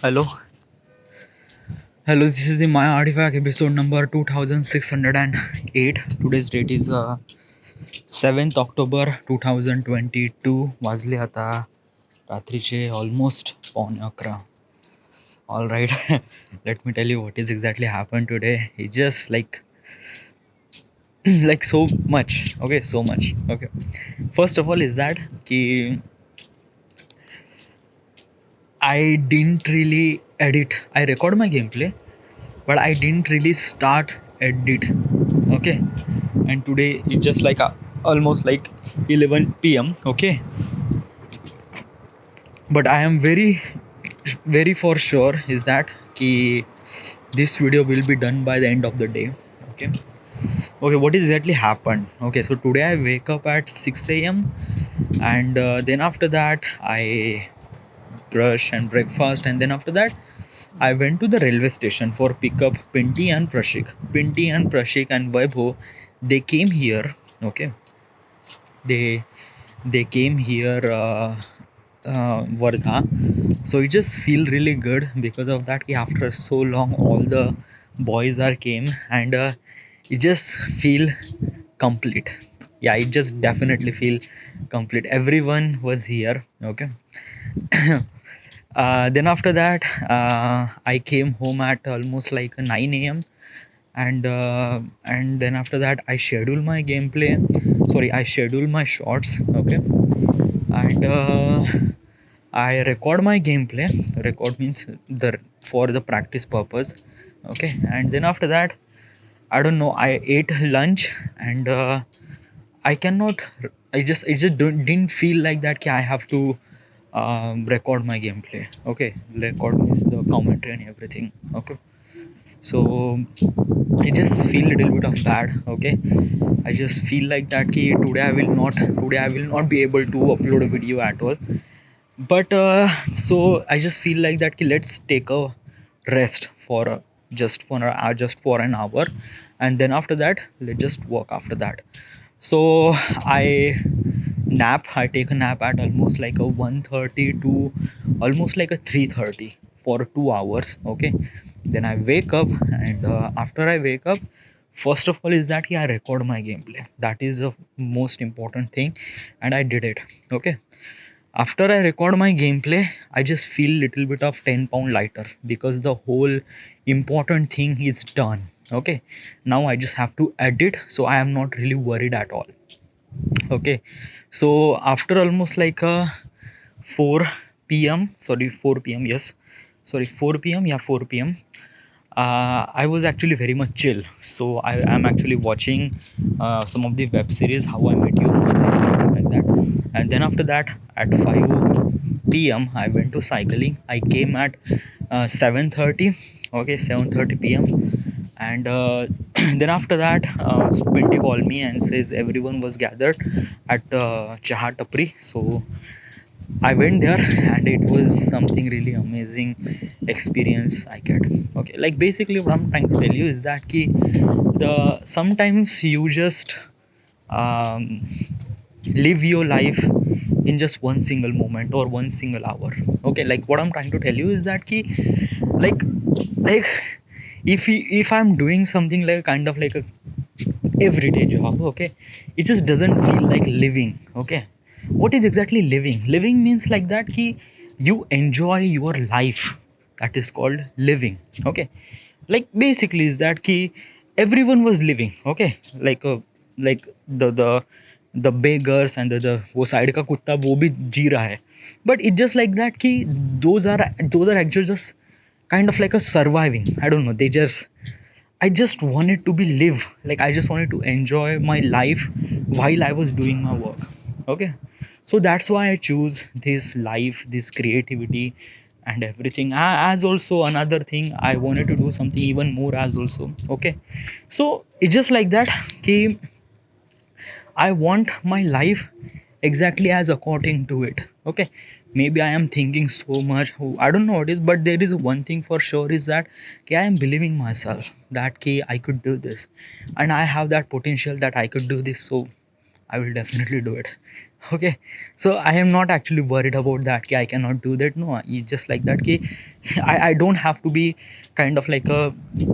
Hello, this is the My Artifact episode number 2608. Today's date is 7th October 2022. वाजले आता रात्रीचे almost पावणे 11. All right, let me tell you what is exactly happened today. It just like so much. Okay, so much. Okay, first of all is that कि I didn't really edit. I record my gameplay, but I didn't really start edit. Okay, and today it's just like almost like 11 p.m. Okay, but I am very for sure is that ki this video will be done by the end of the day. Okay, what exactly happened? Okay, so today I wake up at 6 a.m. and then after that I brush and breakfast, and then after that I went to the railway station for pick up Pinty and Prashik. Pinty and Prashik and Vaibhav, they came here. Okay, they came here Vardha. So it just feel really good because of that. After so long, all the boys are came, and it just feel complete. Yeah, it just definitely feel complete. Everyone was here. Okay. Then after that, I came home at almost like 9 a.m. And then after that I schedule my gameplay. Sorry, I schedule my shots. Okay, and I record my gameplay. Record means the for the practice purpose. Okay, and then after that, I don't know. I ate lunch, and I cannot. I just didn't feel like that. I have to record my gameplay. Okay, record means the commentary and everything. Okay, so I just feel a little bit of bad. Okay, I just feel like that. Today I will not be able to upload a video at all. But so I just feel like that. Let's take a rest for just for an hour, and then after that let's just work after that. So I take a nap at almost like a 1:30 to almost like a 3:30 for 2 hours. Okay, then I wake up, and after I wake up, first of all is that I record my gameplay. That is the most important thing, and I did it. Okay, after I record my gameplay, I just feel little bit of 10 pound lighter because the whole important thing is done. Okay, now I just have to edit, so I am not really worried at all. Okay, so after almost like a 4 p.m, sorry, 4 p.m, yes, sorry, 4 p.m, yeah, 4 p.m, I was actually very much chill. So I am actually watching some of the web series, How I Met Your Mother, something like that. And then after that, at 5 p.m, I went to cycling. I came at 7:30. Okay, 7:30 p.m. And then after that, Pinty called me and says everyone was gathered at Chaha Tapri. So I went there, and it was something really amazing experience I get. Okay, like basically what I'm trying to tell you is that the sometimes you just um, live your life in just one single moment or one single hour. Okay, like what I'm trying to tell you is that like like if I'm doing something like kind of like a everyday job, okay, it just doesn't feel like living. Okay, what is exactly living means like that you enjoy your life. That is called living. Okay, like basically is that everyone was living. Okay, like the beggars and the वो side का कुत्ता वो भी जी रहा है, but it just like that those are actually just kind of like a surviving. I don't know, I just wanted to be live. Like I just wanted to enjoy my life while I was doing my work. Okay. So that's why I choose this life, this creativity and everything. As also another thing, I wanted to do something even more as also. Okay. So it's just like that. Ki I want my life exactly as according to it. Okay. Maybe I am thinking so much. I don't know what it is, but there is one thing for sure is that I am believing myself that I could do this, and I have that potential that I could do this. So I will definitely do it. Okay, so I am not actually worried about that. Ki I cannot do that. No, it's just like that. Ki I don't have to be kind of like a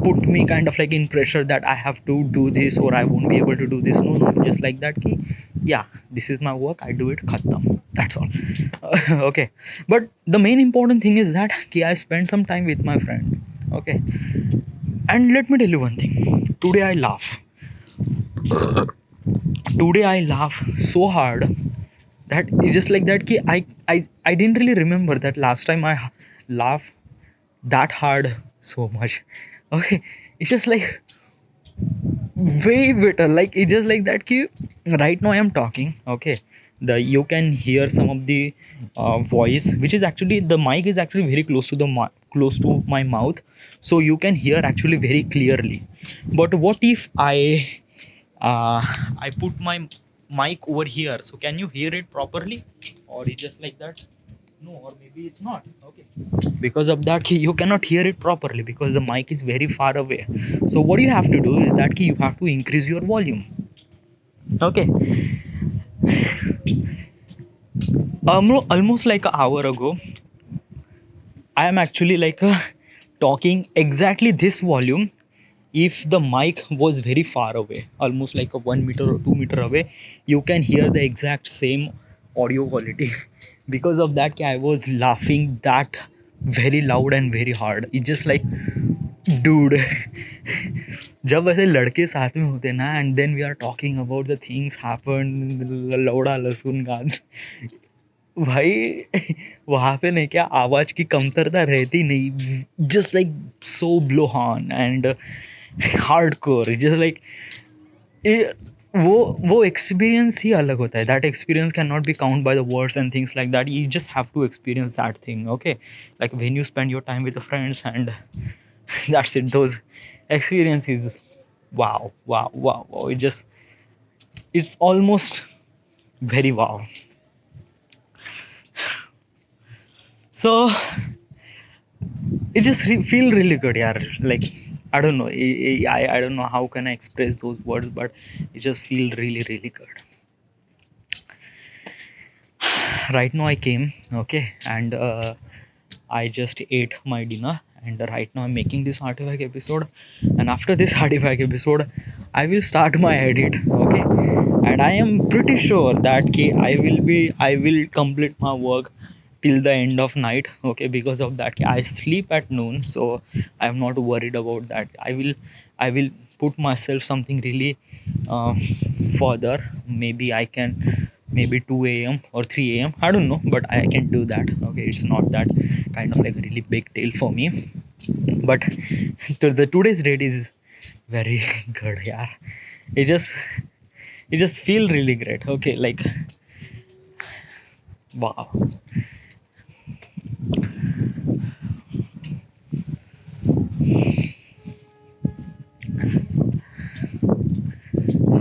put me kind of like in pressure that I have to do this or I won't be able to do this. No, no, just like that. Ki yeah, this is my work. I do it. Khatam. That's all. Okay, but the main important thing is that ki I spend some time with my friend. Okay, and let me tell you one thing. Today I laugh. Today I laugh so hard that it's just like that ki I didn't really remember that last time I laugh that hard so much. Okay, it's just like way better, like it's just like that ki right now I am talking. Okay, the you can hear some of the voice, which is actually the mic is actually very close to the close to my mouth, so you can hear actually very clearly. But what if uh, I put my mic over here, so can you hear it properly, or it's just like that? No, or maybe it's not. Okay, because of that key you cannot hear it properly because the mic is very far away. So what you have to do is that key you have to increase your volume. Okay, almost like an hour ago I am actually like talking exactly this volume. If the mic was very far away, almost like a 1 meter or 2 meter away, you can hear the exact same audio quality. Because of that I was laughing that very loud and very hard. It's just like dude, जब ऐसे लड़के साथ में होते ना and then we are talking about the things happen, लौड़ा लहसुन गाज, भाई वहां पे नहीं क्या आवाज की कमतरता रहती नहीं. Just like so blow on and hard core, just like वो एक्सपीरियंस ही अलग होता है. That experience can not be count by the words and things like that. You just have to experience that thing. Okay, like when you spend your time with friends and that's it, those experiences, wow, wow, wow, wow, it's almost very wow. So it just feel really good, yeah. Like I don't know, I don't know how can I express those words, but it just feel really really good. Right now I came, okay, and I just ate my dinner, and right now I'm making this artifact episode. And after this artifact episode, I will start my edit, okay. And I am pretty sure that I will complete my work till the end of night, okay. Because of that I sleep at noon, so I'm not worried about that. I will put myself something really uh, further. Maybe I can, maybe 2 a.m. or 3 a.m. I don't know, but I can do that. Okay, it's not that kind of like a really big deal for me. But the today's date is very good, yeah. It just it just feel really great. Okay, like wow.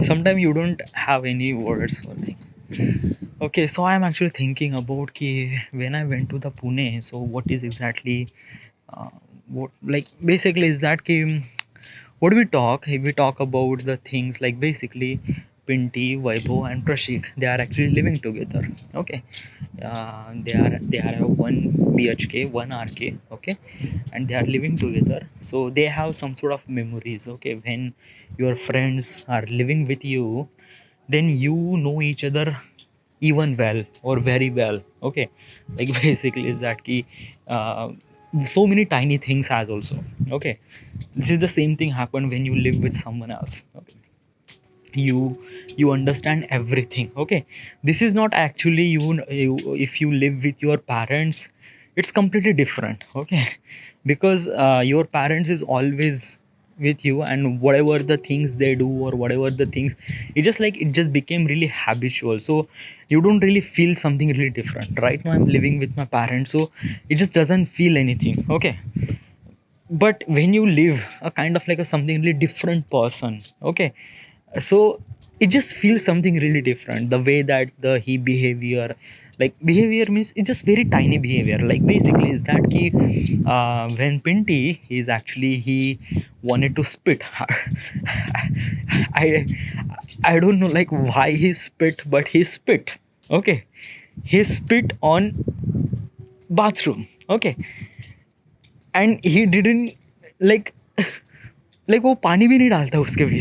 Sometimes you don't have any words for things. Okay, so I'm actually thinking about ki when I went to the Pune. So what is exactly uh, what like basically is that ki what we talk, if we talk about the things like basically Pinty, Vaibhav and Prashik, they are actually living together. Okay, they are one BHK, one RK. Okay, and they are living together, so they have some sort of memories. Okay, when your friends are living with you, then you know each other even well or very well. Okay, like basically is that key uh, so many tiny things has also. Okay, this is the same thing happen when you live with someone else. Okay, you understand everything. Okay, this is not actually you if you live with your parents, it's completely different. Okay, because your parents is always with you, and whatever the things they do or whatever the things, it just became really habitual, so you don't really feel something really different. Right now I'm living with my parents, so it just doesn't feel anything. Okay, but when you live a kind of like a something really different person, okay, so it just feels something really different. The way that the he behavior, like behavior means it's just very tiny behavior. Like basically is that key when Pinty is actually he wanted to spit. I I don't know like why he spit, but he spit. Okay, he spit on bathroom. Okay, and he didn't like वो पानी भी नहीं डालता उसके भी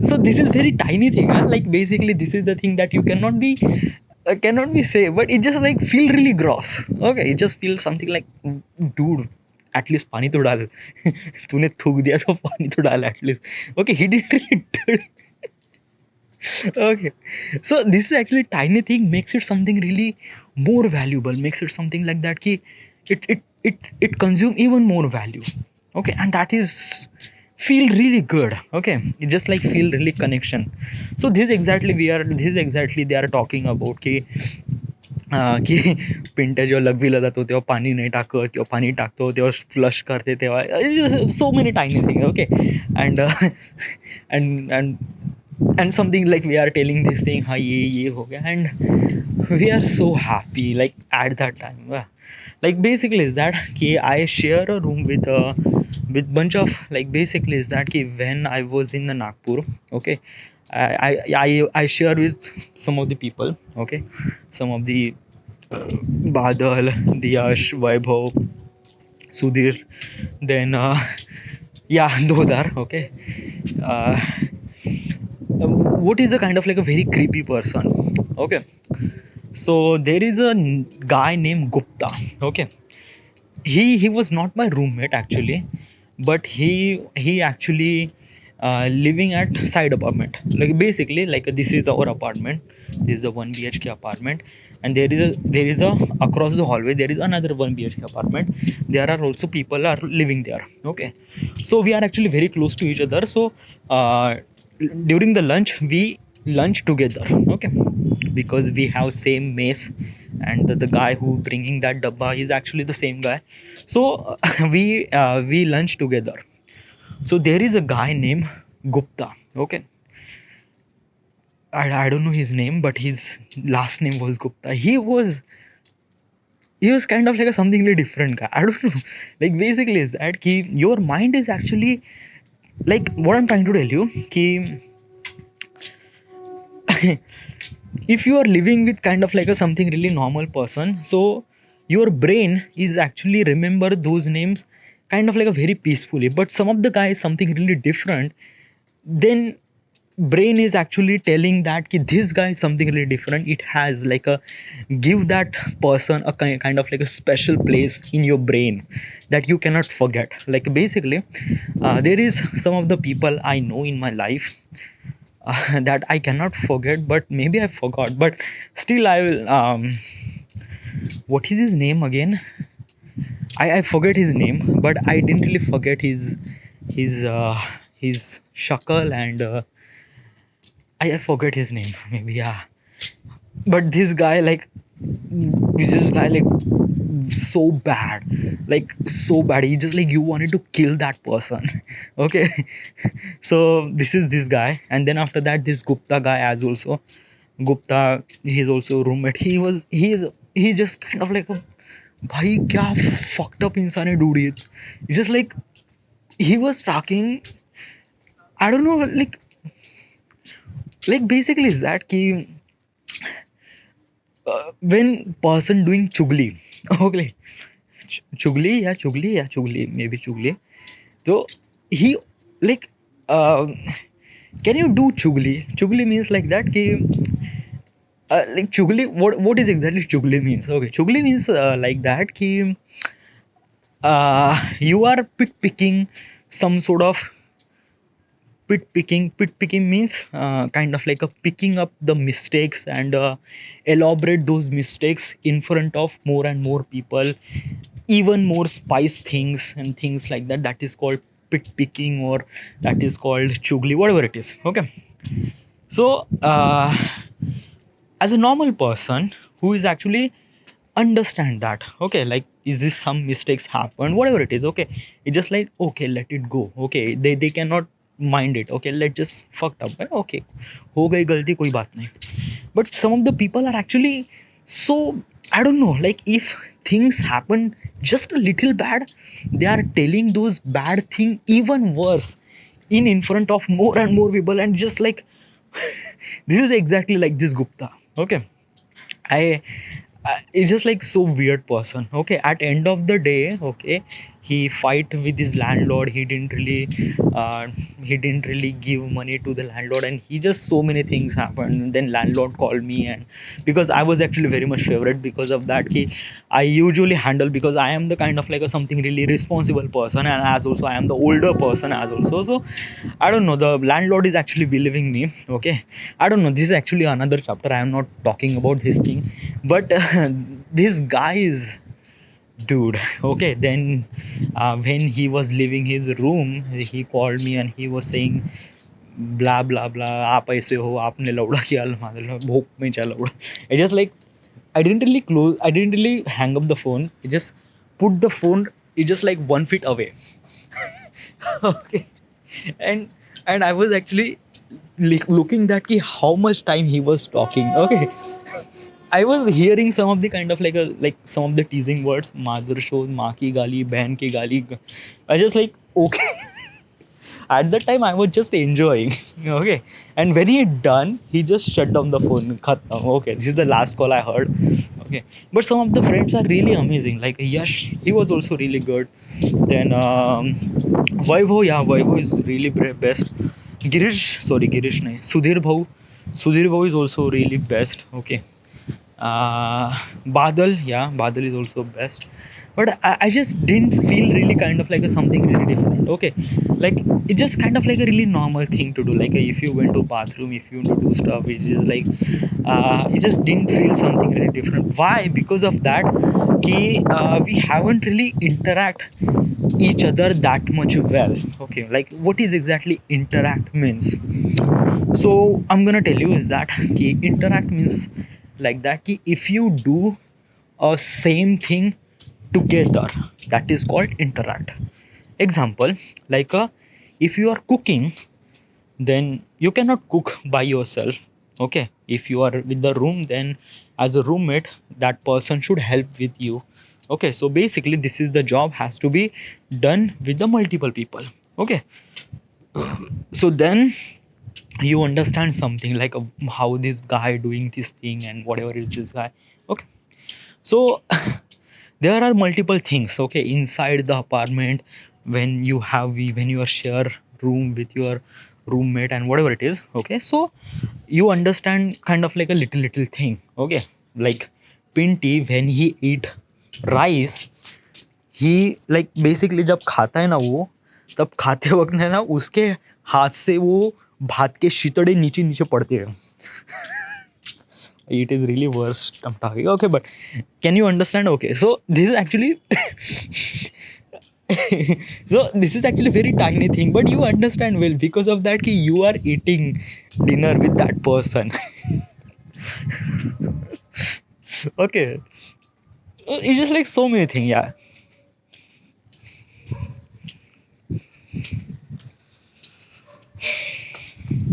so this is very tiny thing, huh? Like basically this is the thing that you cannot be say, but it just like feel really gross. Okay, it just feels something like, dude, at least पानी तो डाल तूने थूक दिया तो पानी तो डाल at least. Okay, he didn't really okay, so this is actually tiny thing makes it something really more valuable, makes it something like that ki it consume even more value. Okay, and that is feel really good. Okay, it just like feel really connection. So this is exactly they are talking about की पिंट्या जेव्हा लघवीला जातो तेव्हा पाणी नाही टाकत, किंवा पाणी टाकतो तेव्हा फ्लश करते तेव्हा so many tiny thing. Okay, and and and something like we are telling this thing, हाँ ये हो गया, and we are so happy like at that time. Like basically is that कि I share a room with bunch of like basically is that कि when I was in the Nagpur. Okay, I share with some of the people. Okay, some of the Badal, Diyash, Vaibhav, Sudhir, then yeah, those are okay. uh, what is a kind of like a very creepy person. Okay, so there is a guy named Gupta. Okay, he was not my roommate actually, but he actually living at side apartment. Like basically like this is our apartment, this is a 1 BHK apartment, and there is a across the hallway there is another 1 BHK apartment. There are also people are living there. Okay, so we are actually very close to each other. So during the lunch we lunch together. Okay, because we have same mess, and the guy who bringing that dabba is actually the same guy. So we lunch together. So there is a guy named Gupta. Okay, I don't know his name, but his last name was Gupta. He was kind of like a something really different guy. I don't know. Like basically is that ki your mind is actually like what I'm trying to tell you ki if you are living with kind of like a something really normal person, so your brain is actually remember those names kind of like a very peacefully. But some of the guys something really different, then brain is actually telling that ki this guy is something really different. It has like a give that person a kind of like a special place in your brain that you cannot forget. Like basically there is some of the people I know in my life that I cannot forget, but maybe I forgot, but still I will what is his name again? I forget his name, but I didn't really forget his his shakal, and I forget his name. Maybe yeah. But this guy like so bad. He just like you wanted to kill that person. Okay, so this is this guy, and then after that this Gupta guy as also. Gupta, he's also a roommate. He's just kind of like a भाई क्या fucked up इंसान है dude ये. It's just like he was talking. I don't know like basically is that कि when person doing chugli. Okay, chugli maybe chugli. So he like can you do chugli means like that कि like chugli, what is exactly chugli means? Okay, chugli means like that कि you are picking some sort of pit picking means kind of like a picking up the mistakes, and elaborate those mistakes in front of more and more people, even more spice things and things like that. That is called pit picking, or that is called chugli, whatever it is. Okay, so as a normal person who is actually understand that, okay, like is this some mistakes happen, whatever it is. Okay, it's just like okay, let it go. Okay, they cannot mind it. Okay, let just fucked up. Okay, हो गई गलती कोई बात नहीं. But some of the people are actually so, I don't know, like if things happen just a little bad, they are telling those bad thing even worse in front of more and more people, and just like this is exactly like this Gupta. Okay, I, it's just like so weird person. Okay, at end of the day, okay, he fight with his landlord. Uh, he didn't really give money to the landlord, and he just so many things happened. Then landlord called me, and because I was actually very much favorite because of that, I usually handle, because I am the kind of like a something really responsible person, and as also I am the older person as also. So I don't know, the landlord is actually believing me. Okay, I don't know, this is actually another chapter, I am not talking about this thing. But this guy is, dude, okay. Then when he was leaving his room, he called me and he was saying blah blah blah, आप ऐसे हो, आपने लौड़ा किया, भोक में चला लौड़ा. I just like, I didn't really hang up the phone. I just put the phone, it just like 1 feet away. Okay, and I was actually looking that ki how much time he was talking. Okay, I was hearing some of the kind of like a like some of the teasing words, mother shows, maa ki gali, behan ki gali. I just like, okay. At that time I was just enjoying. Okay, and when he done, he just shut down the phone. Khatam. Okay, this is the last call I heard. Okay, but some of the friends are really amazing, like Yash, he was also really good. Then Vaibhav, yeah, Vaibhav is really best. Girish, sorry, Girish nahi, Sudhir Bhau is also really best. Okay, Badal, yeah, Badal is also best. But I just didn't feel really kind of like a something really different. Okay, like it's just kind of like a really normal thing to do. Like if you went to bathroom, if you want to do stuff, it is like it just didn't feel something really different. Why? Because of that, we haven't really interact each other that much well. Okay, like what is exactly interact means? So I'm gonna tell you is that interact means like that if you do a same thing together, that is called interact. Example, like if you are cooking, then you cannot cook by yourself. Okay, if you are with the room, then as a roommate, that person should help with you. Okay, so basically this is the job has to be done with the multiple people. Okay, so then you understand something like how this guy doing this thing and whatever is this guy. Okay, so there are multiple things, okay, inside the apartment, when you are share room with your roommate and whatever it is. Okay, so you understand kind of like a little thing. Okay, like Pinty, when he eat rice, he like basically जब खाता है ना वो, तब खाते वक्त है ना उसके हाथ से वो भात के शीतड़े नीचे नीचे पड़ते हैं. It is really worst I'm talking. Okay, but can you understand? Okay, so this is actually so this is actually very tiny thing, but you understand well because of that ki you are eating dinner with that person. Okay, it's just like so many things. Yeah,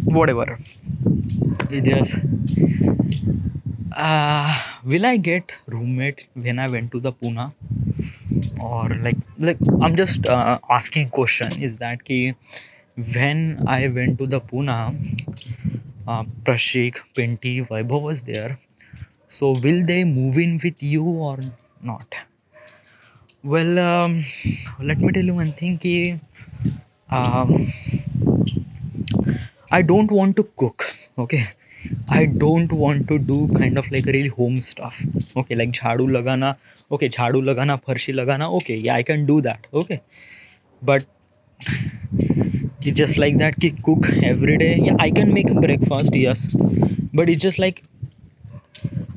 whatever. It just will I get roommate when I went to the Pune, or like I'm just asking question is that ki when I went to the Pune, Prashik, Pinty, Vaibhav was there. So will they move in with you or not? Well, let me tell you one thing ki um, I don't want to cook. Okay, I don't want to do kind of like really home stuff. Okay, like jhadu lagana. Okay, jhadu lagana, farshi lagana. Okay, yeah, I can do that. Okay, but it's just like that. Ki cook every day. Yeah, I can make breakfast. Yes, but it's just like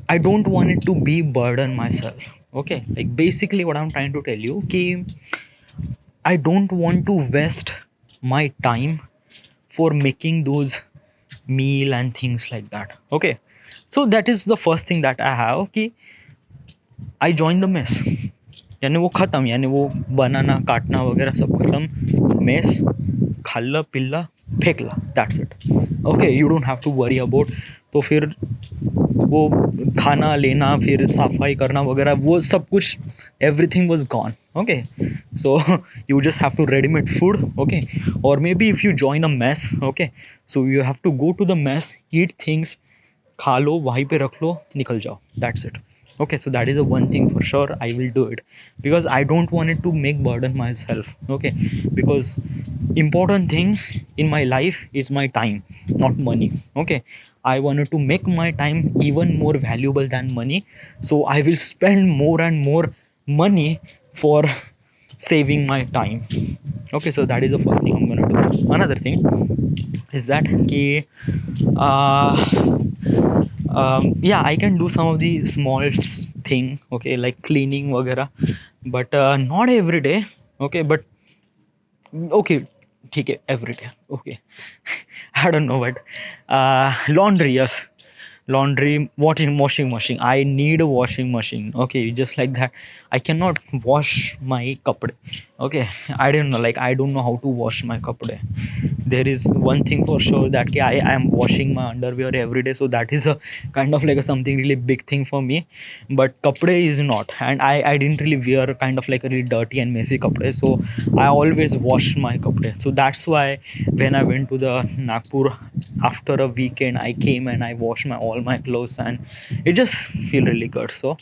I don't want it to be burden myself. Okay, like basically what I'm trying to tell you. Ki I don't want to waste my time for making those meal and things like that. Okay, so that is the first thing that I have कि I join the mess. यानी वो ख़त्म, यानी वो बनाना काटना वगैरह सब ख़त्म. मेस खाल्ला पिल्ला फेंकला, that's it. Okay, you don't have to worry about तो फिर वो खाना लेना, फिर सफाई करना वगैरह, वो सब कुछ, everything was gone. Okay, so you just have to ready made food. Okay, or maybe if you join a mess. Okay, so you have to go to the mess, eat things, खा लो, वहीं पे रख लो, निकल जाओ, that's it. Okay, so that is the one thing for sure I will do it, because I don't want it to make burden myself. Okay, because important thing in my life is my time, not money. Okay, I wanted to make my time even more valuable than money, so I will spend more and more money for saving my time. Okay, so that is the first thing I'm gonna do. Another thing is that uh, yeah, I can do some of the small thing, okay, like cleaning वगैरह, but not every day. Okay, but okay, ठीक है, every day. Okay, I don't know, but laundry, yes, laundry, washing machine, I need a washing machine. Okay, just like that, I cannot wash my kapde. Okay, I don't know, like I don't know how to wash my kapde. There is one thing for sure, that I am washing my underwear every day, so that is a kind of like a something really big thing for me. But kapde is not, and I didn't really wear kind of like a really dirty and messy kapde, so I always wash my kapde. So that's why when I went to the Nagpur after a weekend, I came and I washed my all my clothes, and it just feel really good. So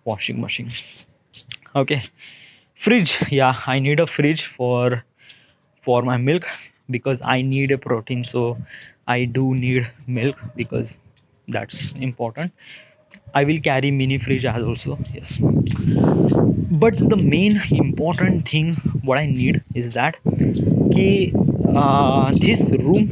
washing machine. Okay, fridge, yeah, I need a fridge for my milk, because I need a protein, so I do need milk, because that's important. I will carry mini fridge as also, yes. But the main important thing what I need is that कि this room,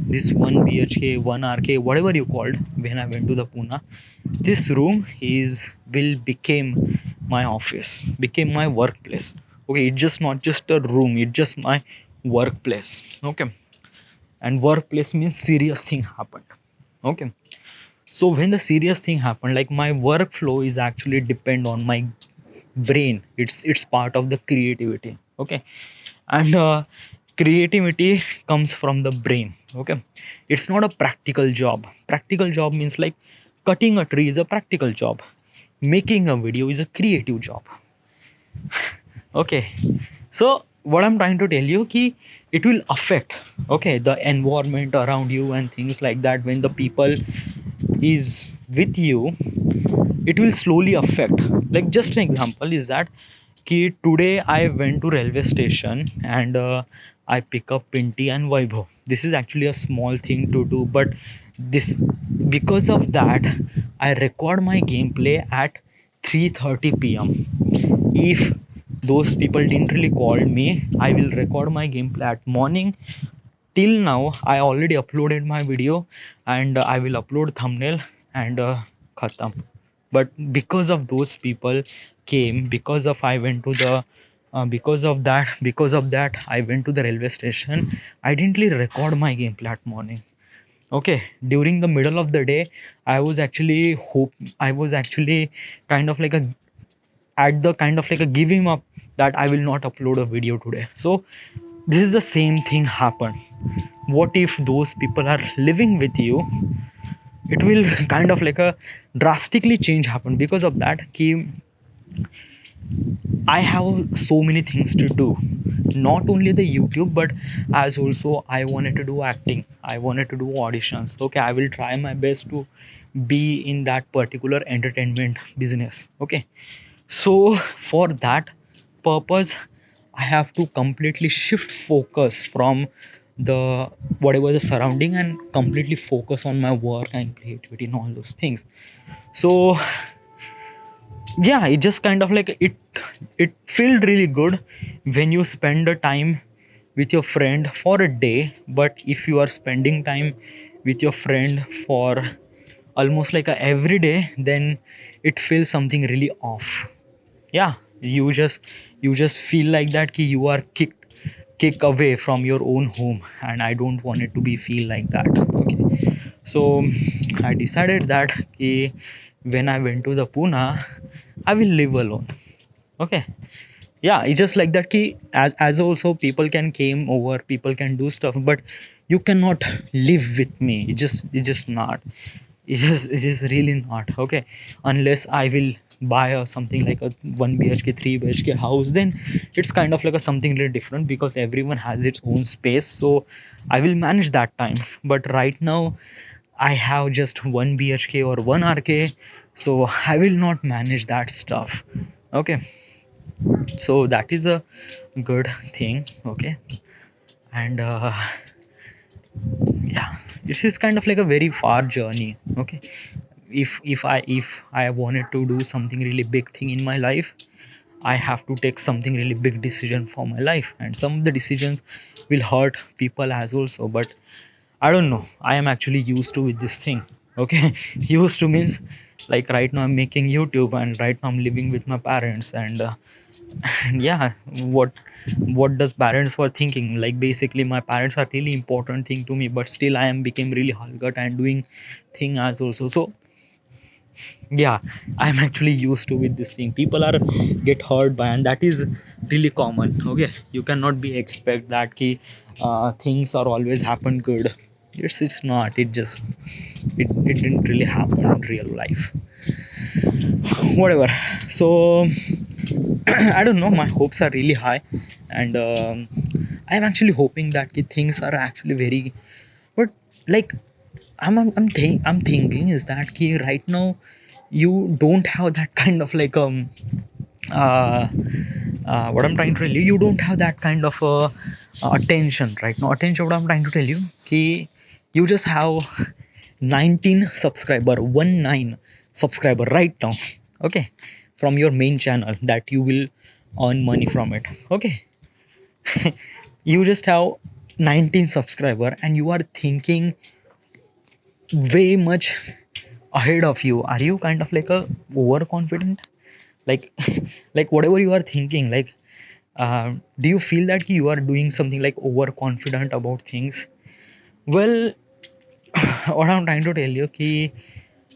this 1 BHK 1 RK, whatever you called, when I went to the Pune, this room is will became my office, became my workplace. Okay, it's just not just a room, it's just my workplace. Okay, and workplace means serious thing happened. Okay, so when the serious thing happened, like my workflow is actually depend on my brain, it's part of the creativity. Okay, and creativity comes from the brain. Okay, it's not a practical job. Practical job means like cutting a tree is a practical job, making a video is a creative job. Okay, so what I'm trying to tell you ki it will affect, okay, the environment around you and things like that. When the people is with you, it will slowly affect. Like just an example is that ki today I went to railway station, and I pick up Pinty and Vaibhav. This is actually a small thing to do, but this, because of that, I record my gameplay at 3:30 p.m. If those people didn't really call me, I will record my gameplay at morning. Till now I already uploaded my video, and I will upload thumbnail, and khatam. But because of those people came, because of I went to the because of that I went to the railway station, I didn't really record my gameplay at morning. Okay, during the middle of the day, I was actually kind of like a at the kind of like a giving up, that I will not upload a video today. So this is the same thing happen. What if those people are living with you? It will kind of like a drastically change happen. Because of that ki I have so many things to do, not only the YouTube, but as also I wanted to do acting, I wanted to do auditions. Okay, I will try my best to be in that particular entertainment business. Okay, so for that purpose, I have to completely shift focus from the whatever the surrounding, and completely focus on my work and creativity and all those things. So yeah, it just kind of like it felt really good when you spend the time with your friend for a day. But if you are spending time with your friend for almost like a every day, then it feels something really off. Yeah, you just feel like that ki you are kick away from your own home, and I don't want it to be feel like that. Okay, so I decided that ki when I went to the Pune, I will live alone. Okay, yeah, it's just like that ki as also people can came over, people can do stuff, but you cannot live with me. It just not. It is really not okay. Unless I will buy something like a 1 bhk 3 bhk house, then it's kind of like a something really different, because everyone has its own space, so I will manage that time. But right now I have just 1 bhk or 1 rk, so I will not manage that stuff. Okay, so that is a good thing. Okay, and yeah, this is kind of like a very far journey. Okay, if I wanted to do something really big thing in my life, I have to take something really big decision for my life, and some of the decisions will hurt people as also. But I don't know, I am actually used to with this thing. Okay, used to means like right now I'm making YouTube, and right now I'm living with my parents, and yeah, what does parents were thinking, like basically my parents are really important thing to me, but still I am became really hurgot and doing thing as also. So yeah, I'm actually used to with this thing. People are get hurt by, and that is really common. Okay, you cannot be expect that ki things are always happen good. It's not. It didn't really happen in real life. Whatever. So I don't know, my hopes are really high, and I'm actually hoping that things are actually very, but like I'm thinking is that right now you don't have that kind of like uh, what I'm trying to tell you, you don't have that kind of attention right now. Attention, what I'm trying to tell you, you just have 19 subscriber, 19 subscriber right now. Okay, from your main channel that you will earn money from it. Okay, you just have 19 subscriber, and you are thinking way much ahead of you. Are you kind of like a overconfident, like like whatever you are thinking, like do you feel that you are doing something like overconfident about things? Well, what I'm trying to tell you ki,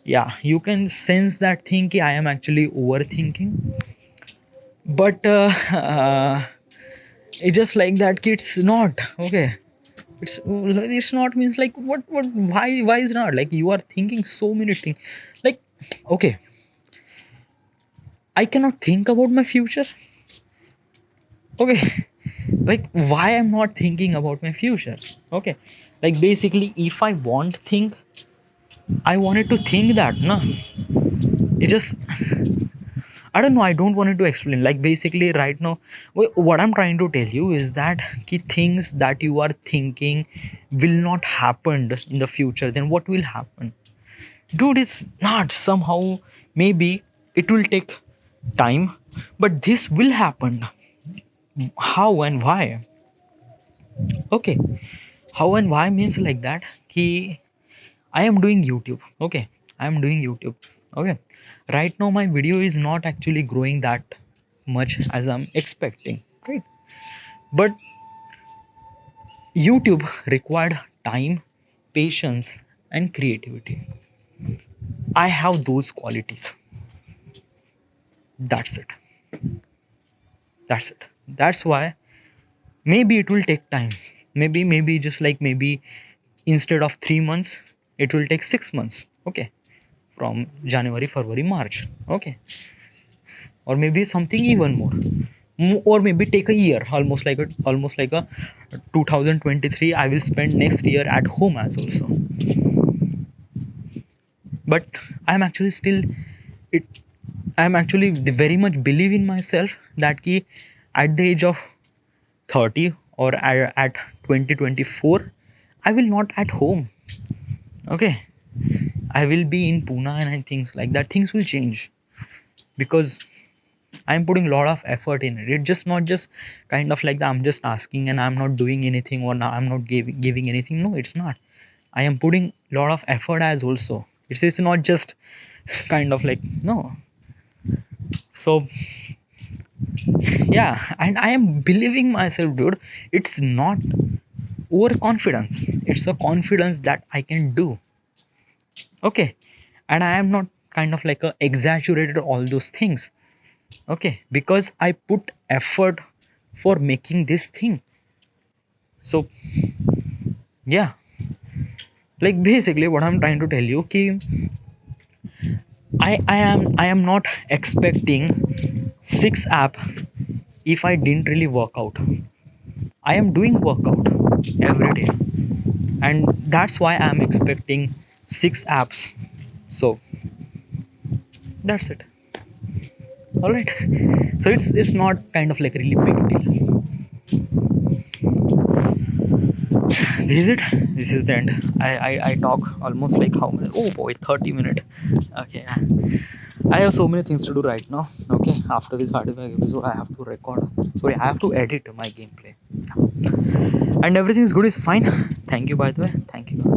yeah, you can sense that thing ki I am actually overthinking, but it's just like that ki it's not okay. It's not means like what why is not like you are thinking so many things, like okay, I cannot think about my future. Okay, like why I'm not thinking about my future. Okay, like basically if I want think, I wanted to think that no, it just I don't know, I don't want to explain. Like basically right now what I'm trying to tell you is that things that you are thinking will not happen in the future, then what will happen? Dude, it's not somehow, maybe it will take time, but this will happen. How and why? Okay, how and why means like that ki I am doing YouTube. Okay, I am doing YouTube. Okay, right now my video is not actually growing that much as I'm expecting, right? But YouTube required time, patience, and creativity. I have those qualities. That's it. That's it. That's why maybe it will take time. Maybe just like maybe instead of 3 months, it will take 6 months. Okay, from January, February, March. Okay, or maybe something even more. Or maybe take a year, almost like a 2023 I will spend next year at home as also. But I'm actually still it. I'm actually very much believe in myself that ki at the age of 30 or at 2024 I will not at home. Okay, I will be in Pune, and things like that things will change, because I'm putting a lot of effort in it. It's just not just kind of like that I'm just asking and I'm not doing anything, or now I'm not giving anything. No, it's not. I am putting a lot of effort as also. It's not just kind of like no. So yeah, and I am believing myself, dude. It's not overconfidence. It's a confidence that I can do. Okay, and I am not kind of like a exaggerated all those things. Okay, because I put effort for making this thing. So Yeah, like basically what I'm trying to tell you ki I am not expecting 6 app if I didn't really work out. I am doing workout every day, and that's why I'm expecting 6 apps. So that's it. All right. So it's not kind of like really big deal. This is it. This is the end. I talk almost like how many? Oh boy, 30 minutes. Okay. I have so many things to do right now. Okay. After this 35 episode, I have to record. Sorry, I have to edit my gameplay. And everything is good. Is fine. Thank you. By the way. Thank you.